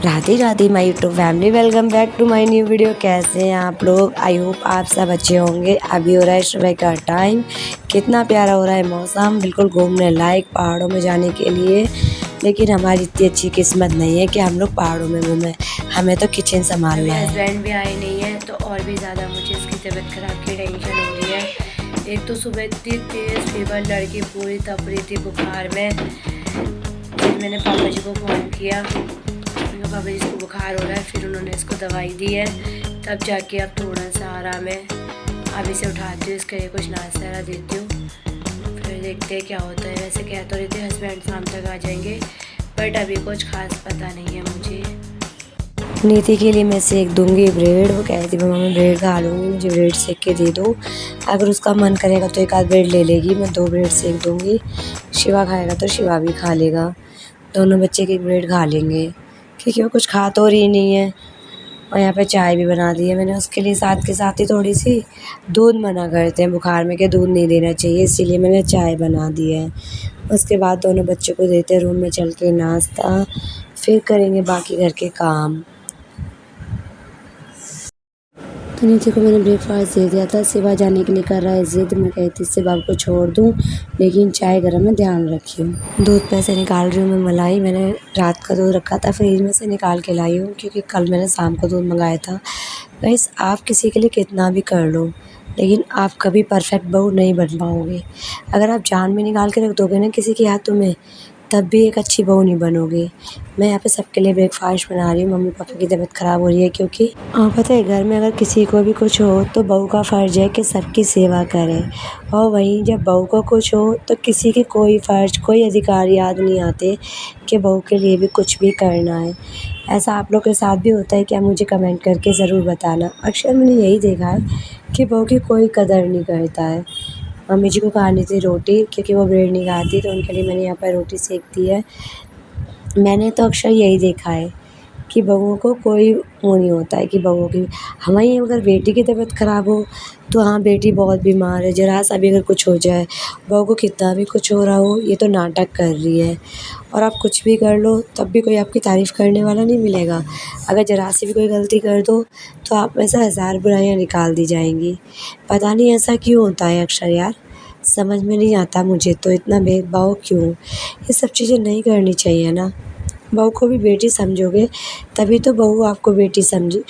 Radhe Radhe my YouTube family, welcome back to my new video. कैसे हैं आप लोग? आई होप आप सब अच्छे होंगे। अभी हो रहा है सुबह का टाइम, कितना प्यारा हो रहा है मौसम, बिल्कुल घूमने लायक पहाड़ों में जाने के लिए। लेकिन हमारी इतनी अच्छी किस्मत नहीं है कि हम लोग पहाड़ों में घूमें, हमें तो किचन संभालना है। हस्बैंड भी आए नहीं है तो और भी ज़्यादा मुझे इसकी तबीयत खराब की टेंशन हो रही है। एक तो सुबह इतनी तेज़ फीवर, लड़की पूरी तप रही थी बुखार में। फिर मैंने पापा जी को फ़ोन किया, पापा जी इसको बुखार हो रहा है। फिर उन्होंने इसको दवाई दी है, तब जाके अब थोड़ा सा आराम है। अब इसे उठाती हूँ, इसके लिए कुछ नाश्ता देती हूँ, फिर देखते हैं क्या होता है। वैसे कह तो रहे थे हस्बैंड शाम तक आ जाएंगे, बट अभी कुछ खास पता नहीं है मुझे। नीति के लिए मैं सेक दूंगी ब्रेड। वो कह रही थी मम्मा मैं ब्रेड खा लूँगी, मुझे ब्रेड सेक के दे दो। अगर उसका मन करेगा तो एक आध ब्रेड ले लेगी, मैं 2 ब्रेड सेक दूंगी। शिवा खाएगा तो शिवा भी खा लेगा, दोनों बच्चे एक ब्रेड खा लेंगे, क्योंकि वो कुछ खा तो रही नहीं है। और यहाँ पे चाय भी बना दी है मैंने उसके लिए, साथ के साथ ही थोड़ी सी दूध मना करते हैं बुखार में कि दूध नहीं देना चाहिए, इसीलिए मैंने चाय बना दी है। उसके बाद दोनों बच्चों को देते हैं रूम में चल के नाश्ता, फिर करेंगे बाकी घर के काम। तो नीचे को मैंने ब्रेकफास्ट दे दिया था। शिवा जाने के लिए कर रहा है ज़िद। मैं कहती थी शिवा को छोड़ दूँ, लेकिन चाय गर्म है, ध्यान रखियो। दूध में से निकाल रही हूँ मैं मलाई। मैंने रात का दूध रखा था, फ्रिज में से निकाल के लाई हूँ, क्योंकि कल मैंने शाम को दूध मंगाया था। गाइस, आप किसी के लिए कितना भी कर लो, लेकिन आप कभी परफेक्ट बहू नहीं बन पाओगे। अगर आप जान में निकाल के रख दोगे ना किसी के हाथों में, तब भी एक अच्छी बहू नहीं बनोगे। मैं यहाँ पे सबके लिए ब्रेकफास्ट बना रही हूँ। मम्मी पापा की तबीयत ख़राब हो रही है, क्योंकि पता है घर में अगर किसी को भी कुछ हो तो बहू का फ़र्ज़ है कि सबकी सेवा करे, और वहीं जब बहू को कुछ हो तो किसी के कोई फ़र्ज़, कोई अधिकार याद नहीं आते कि बहू के लिए भी कुछ भी करना है। ऐसा आप लोग के साथ भी होता है क्या? मुझे कमेंट करके ज़रूर बताना। अक्सर मैंने यही देखा है कि बहू की कोई कदर नहीं करता है। मम्मी जी को खानी थी रोटी, क्योंकि वो ब्रेड नहीं खाती, तो उनके लिए मैंने यहाँ पर रोटी सेक दी है। मैंने तो अक्सर यही देखा है कि बहुओं को कोई वो नहीं होता है कि बहुओं की, हमारी अगर बेटी की तबीयत ख़राब हो तो हाँ बेटी बहुत बीमार है, ज़रा सा भी अगर कुछ हो जाए, बहू को कितना भी कुछ हो रहा हो, ये तो नाटक कर रही है। और आप कुछ भी कर लो तब भी कोई आपकी तारीफ़ करने वाला नहीं मिलेगा। अगर ज़रा सी भी कोई गलती कर दो तो आप में से 1000 बुराइयाँ निकाल दी जाएंगी। पता नहीं ऐसा क्यों होता है अक्सर यार, समझ में नहीं आता मुझे तो, इतना भेदभाव क्यों? ये सब चीज़ें नहीं करनी चाहिए ना। बहू को भी बेटी समझोगे तभी तो बहू आपको बेटी समझे,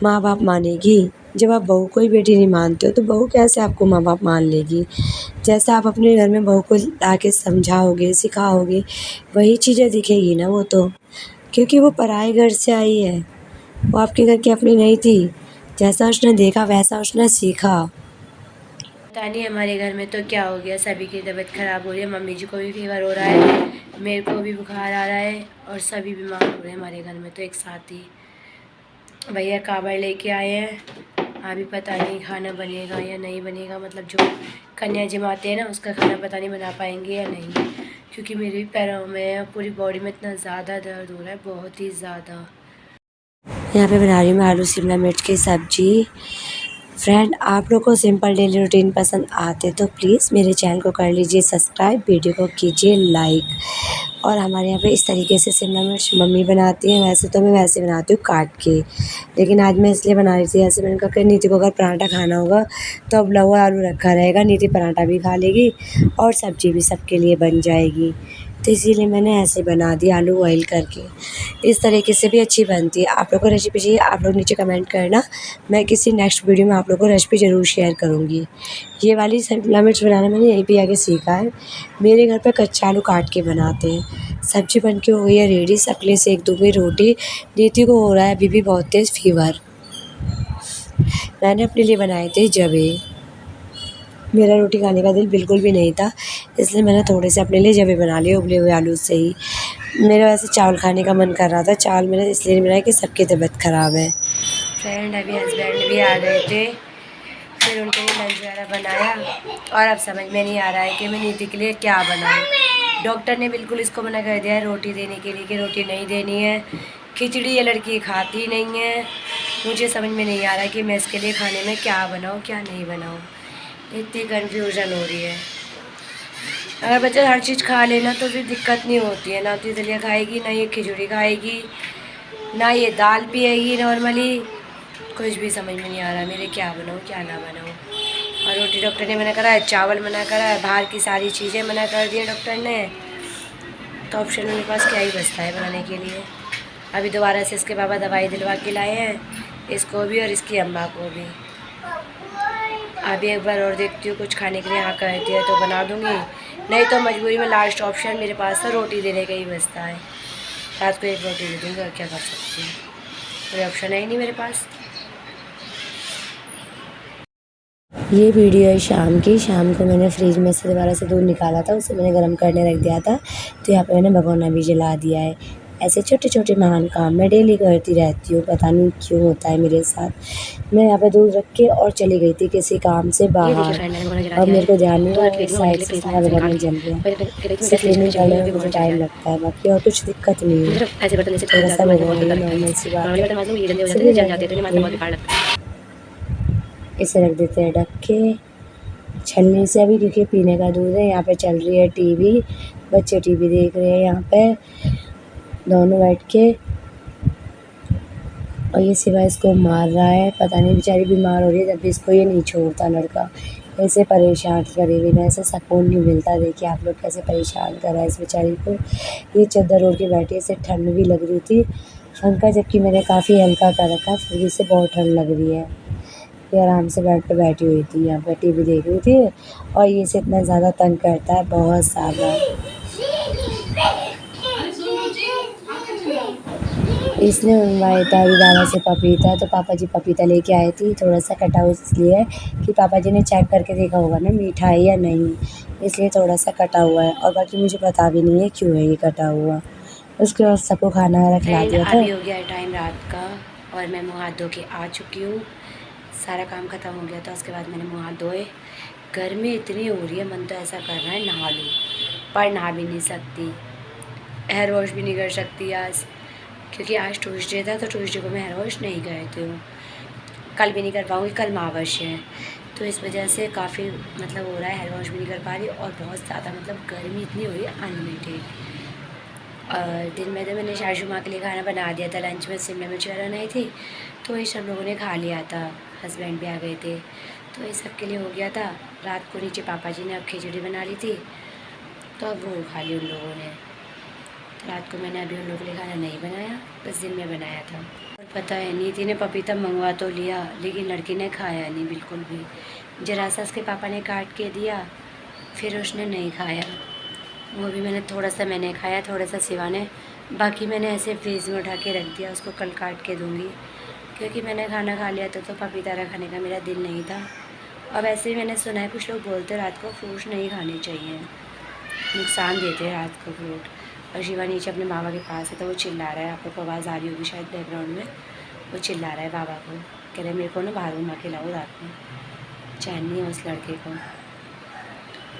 माँ बाप मानेगी। जब आप बहू को ही बेटी नहीं मानते हो तो बहू कैसे आपको माँ बाप मान लेगी? जैसा आप अपने घर में बहू को लाके समझाओगे, सिखाओगे, वही चीज़ें दिखेगी ना वो तो, क्योंकि वो पराए घर से आई है, वो आपके घर की अपनी नहीं थी। जैसा उसने देखा वैसा उसने सीखा। पता नहीं हमारे घर में तो क्या हो गया, सभी की तबीयत ख़राब हो रही है। मम्मी जी को भी फीवर हो रहा है, मेरे को भी बुखार आ रहा है, और सभी बीमार हो रहे हैं हमारे घर में तो एक साथ ही। भैया कावड़ लेके आए हैं, अभी पता नहीं खाना बनेगा या नहीं बनेगा, मतलब जो कन्या जमाते हैं ना उसका खाना पता नहीं बना पाएंगे या नहीं, क्योंकि मेरे पैरों में, पूरी बॉडी में इतना ज़्यादा दर्द हो रहा है, बहुत ही ज़्यादा। यहाँ पे बना रही हूँ मैं आलू शिमला मिर्च की सब्ज़ी। फ्रेंड, आप लोग को सिंपल डेली रूटीन पसंद आते तो प्लीज़ मेरे चैनल को कर लीजिए सब्सक्राइब, वीडियो को कीजिए लाइक। और हमारे यहाँ पे इस तरीके से शिमला मिर्च मम्मी बनाती हैं। वैसे तो मैं वैसे बनाती हूँ काट के, लेकिन आज मैं इसलिए बना रही थी ऐसे। मैंने कहा कि नीति को अगर पराठा खाना होगा तो उबला हुआ आलू रखा रहेगा, नीति पराठा भी खा लेगी और सब्ज़ी भी सबके लिए बन जाएगी। तो इसीलिए मैंने ऐसे बना दी, आलू बॉयल करके। इस तरीके से भी अच्छी बनती है। आप लोग को रेसिपी चाहिए, आप लोग नीचे कमेंट करना, मैं किसी नेक्स्ट वीडियो में आप लोग को रेसिपी ज़रूर शेयर करूँगी। ये वाली शिमला मिर्च बनाना मैंने यहीं पे आके सीखा है। मेरे घर पे कच्चा आलू काट के बनाते हैं। सब्ज़ी बन के हो गई है रेडी, सबके लिए सेक दूँगी रोटी। नीति को हो रहा है अभी भी बहुत तेज़ फीवर। मैंने अपने लिए बनाए थे जवे, मेरा रोटी खाने का दिल बिल्कुल भी नहीं था, इसलिए मैंने थोड़े से अपने लिए जवे बना लिए उबले हुए आलू से ही। मेरा वैसे चावल खाने का मन कर रहा था, चावल मैंने इसलिए नहीं बनाया कि सबकी तबीयत ख़राब है। फ्रेंड, अभी हस्बैंड भी आ गए थे, फिर उनके लिए लंच वगैरह बनाया, और अब समझ में नहीं आ रहा है कि मैं नीति के लिए क्या बनाऊँ। डॉक्टर ने बिल्कुल इसको मना कर दिया है रोटी देने के लिए, कि रोटी नहीं देनी है, खिचड़ी ये लड़की खाती नहीं है। मुझे समझ में नहीं आ रहा है कि मैं इसके लिए खाने में क्या बनाऊँ क्या नहीं बनाऊँ, इतनी कन्फ्यूज़न हो रही है। अगर बच्चा हर चीज़ खा लेना तो फिर दिक्कत नहीं होती है, ना तो दलिया खाएगी ना ये खिचड़ी खाएगी, ना ये दाल पिएगी नॉर्मली। कुछ भी समझ में नहीं आ रहा मेरे, क्या बनाऊँ क्या ना बनाऊँ। और रोटी डॉक्टर ने मना करा है, चावल मना करा है, बाहर की सारी चीज़ें मना कर दी है डॉक्टर ने। तो ऑप्शन मेरे पास क्या ही बचता है बनाने के लिए। अभी दोबारा से इसके पापा दवाई दिलवा के लाए हैं, इसको भी और इसकी अम्मा को भी। अभी एक बार और देखती हूँ, कुछ खाने के लिए हाँ कहती है तो बना दूँगी, नहीं तो मजबूरी में लास्ट ऑप्शन मेरे पास तो रोटी देने का ही बचता है। रात को एक रोटी दे दूँगी और क्या कर सकती हूँ, कोई ऑप्शन है ही नहीं मेरे पास। ये वीडियो है शाम को मैंने फ्रिज में से दोबारा से दूध निकाला था, उसे मैंने गर्म करने रख दिया था। तो यहाँ पे मैंने भगोना भी जला दिया है। ऐसे छोटे-छोटे महान काम मैं डेली करती रहती हूँ, पता नहीं क्यों होता है मेरे साथ। मैं यहाँ पे दूध रख के और चली गई थी किसी काम से बाहर, और मेरे को ध्यान नहीं रहा उस साइड से सारा भगोना जल गया। इसे क्लीनिंग करने में मुझे टाइम लगता है, बाकी और कुछ दिक्कत नहीं है। थोड़ा-सा भगोना ये नॉर्मल सी बात है। इसे रख देते हैं ढक के छलनी से अभी, क्योंकि पीने का दूध है। यहाँ पे चल रही है टीवी, बच्चे टीवी देख रहे हैं यहाँ पे दोनों बैठ के, और ये सिवा इसको मार रहा है। पता नहीं बेचारी बीमार हो रही है, जब भी इसको ये नहीं छोड़ता लड़का। ऐसे परेशान करे बिना ऐसे सुकून नहीं मिलता। देखिए आप लोग कैसे परेशान कर रहा है इस बेचारी को। ये चद्दर ओढ़ के बैठी है, इसे ठंड भी लग रही थी पंखा जबकि मैंने काफ़ी हल्का कर रखा, फिर भी इसे बहुत ठंड लग रही है। ये आराम से बेड पे बैठी हुई थी, यहाँ पे टीवी देख रही थी, और ये इसे इतना ज़्यादा तंग करता है, बहुत ज़्यादा। इसने मंगवाया था अभी बाबा से पपीता, तो पापा जी पपीता लेके आए थे। थोड़ा सा कटा हुआ इसलिए कि पापा जी ने चेक करके देखा होगा ना मीठा है या नहीं, इसलिए थोड़ा सा कटा हुआ है। और बाकी मुझे पता भी नहीं है क्यों है ये कटा हुआ। उसके बाद सबको खाना खिला दिया था। अभी हो गया है टाइम रात का, और मैं मुँह हाथ धो के आ चुकी हूँ। सारा काम ख़त्म हो गया था, उसके बाद मैंने मुँह हाथ धोए। गर्मी इतनी हो रही है, मन तो ऐसा कर रहा है नहा लूँ, पर नहा भी नहीं सकती, हेयर वॉश भी नहीं कर सकती आज, क्योंकि आज ट्यूसडे था। तो ट्यूसडे को मैं हेयर वॉश नहीं करती हूँ, कल भी नहीं कर पाऊँगी, कल अमावस्या है। तो इस वजह से काफ़ी मतलब हो रहा है, हेयर वॉश भी नहीं कर पा रही, और बहुत ज़्यादा मतलब गर्मी इतनी हो रही है अनलिमिटेड। और दिन में तो मैंने सासू माँ के लिए खाना बना दिया था, लंच में शिमला मिर्च बनाई थी, तो ये सब लोगों ने खा लिया था, हस्बैंड भी आ गए थे, तो ये सब के लिए हो गया था। रात को नीचे पापा जी ने अब खिचड़ी बना ली थी, तो अब वो खा ली उन लोगों ने। रात को मैंने अभी उन लोगों के लिए खाना नहीं बनाया, बस दिन में बनाया था। और पता है नीति ने पपीता मंगवा तो लिया, लेकिन लड़की ने खाया नहीं बिल्कुल भी। जरा सा उसके पापा ने काट के दिया, फिर उसने नहीं खाया। वो भी मैंने थोड़ा सा मैंने खाया, थोड़ा सा शिवा ने, बाकी मैंने ऐसे फ्रीज में उठा के रख दिया, उसको कल काट के दूँगी, क्योंकि मैंने खाना खा लिया था तो पपीता खाने का मेरा दिल नहीं था। अब ऐसे ही मैंने सुना है कुछ लोग बोलते हैं रात को फ्रूट्स नहीं खाने चाहिए, नुकसान देते हैं रात को फ्रूट। और शिवा नीचे अपने बाबा के पास है, तो वो चिल्ला रहा है, आप लोग को आवाज़ आ रही होगी शायद बैकग्राउंड में, वो चिल्ला रहा है बाबा को, कह रहे हैं मेरे को ना बाहर घुमा के लाओ रात में, चैन नहीं है उस लड़के को।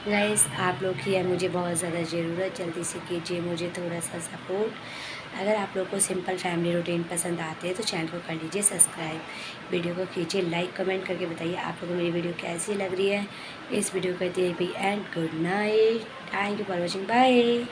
गाइस आप लोग की है मुझे बहुत ज़्यादा ज़रूरत, जल्दी से कीजिए मुझे थोड़ा सा सपोर्ट। अगर आप लोग को सिंपल फैमिली रूटीन पसंद आते हैं तो चैनल को कर लीजिए सब्सक्राइब, वीडियो को कीजिए लाइक, कमेंट करके बताइए आप लोगों को मेरी वीडियो कैसी लग रही है। इस वीडियो को कहते हैं and good night, thank you for watching, bye.